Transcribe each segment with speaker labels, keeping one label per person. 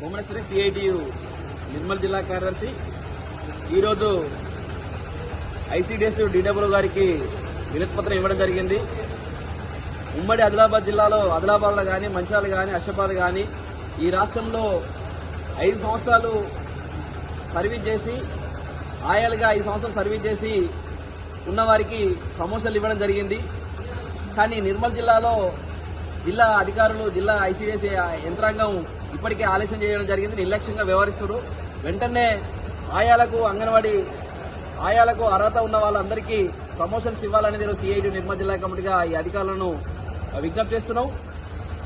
Speaker 1: Bhuvaneswari CITU Nirmal జిల్లా కార్యదర్శి. ఈరోజు ఐసీడీఎస్ డీడబ్ల్యూ గారికి వినతిపత్రం ఇవ్వడం జరిగింది. ఉమ్మడి ఆదిలాబాద్ జిల్లాలో ఆదిలాబాద్లో కానీ, మంచిర్యాల కానీ, ఆసిఫాబాద్ కానీ ఈ రాష్ట్రంలో 5 సంవత్సరాలు సర్వీస్ చేసి ఆయాలుగా 5 సంవత్సరాలు సర్వీస్ చేసి ఉన్నవారికి ప్రమోషన్లు ఇవ్వడం జరిగింది. కానీ నిర్మల్ జిల్లాలో జిల్లా అధికారులు, జిల్లా ఐసీడీఎస్ యంత్రాంగం ఇప్పటికే ఆలస్యం చేయడం జరిగింది. నిర్లక్ష్యంగా వ్యవహరిస్తున్నారు. వెంటనే ఆయాలకు, అంగన్వాడీ ఆయాలకు అర్హత ఉన్న వాళ్ళందరికీ ప్రమోషన్స్ ఇవ్వాలనేది సిఐటి నిర్మల్ జిల్లా కమిటీగా ఈ అధికారులను విజ్ఞప్తి చేస్తున్నాం.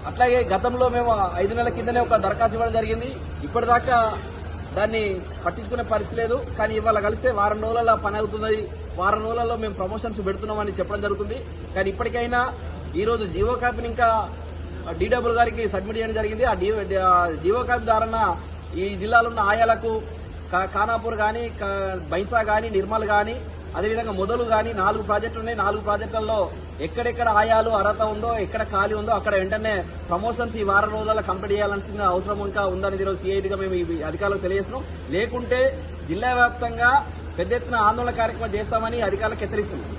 Speaker 1: అట్లాగే గతంలో మేము 5 నెలల కిందనే ఒక దరఖాస్తు ఇవ్వడం జరిగింది. ఇప్పటిదాకా దాన్ని పట్టించుకునే పరిస్థితి లేదు. కానీ ఇవాళ కలిస్తే వారం రోజులలో పని అవుతుంది, వారం రోజులలో మేము ప్రమోషన్స్ పెడుతున్నామని చెప్పడం జరుగుతుంది. కానీ ఇప్పటికైనా ఈరోజు జీవో కాపీని ఇంకా డీడబ్ల్యూ గారికి సబ్మిట్ చేయడం జరిగింది. ఆ జీవో కాపీ ద్వారా ఈ జిల్లాలో ఉన్న ఆయాలకు ఖానాపూర్ కానీ, బైసా కానీ, నిర్మల్ కానీ, అదేవిధంగా మొదలు కానీ 4 ప్రాజెక్టులు ఉన్నాయి. 4 ప్రాజెక్టులలో ఎక్కడెక్కడ ఆయాలు అర్హత ఉందో, ఎక్కడ ఖాళీ ఉందో అక్కడ వెంటనే ప్రమోషన్స్ ఈ వారం రోజుల్లో కంప్లీట్ చేయాల్సిన అవసరం ఇంకా ఉందని ఈరోజు సిఐటిగా మేము ఈ అధికారులకు తెలియజేస్తున్నాం. లేకుంటే జిల్లా వ్యాప్తంగా పెద్ద ఎత్తున ఆందోళన కార్యక్రమం చేస్తామని అధికారులకు హెచ్చరిస్తున్నాం.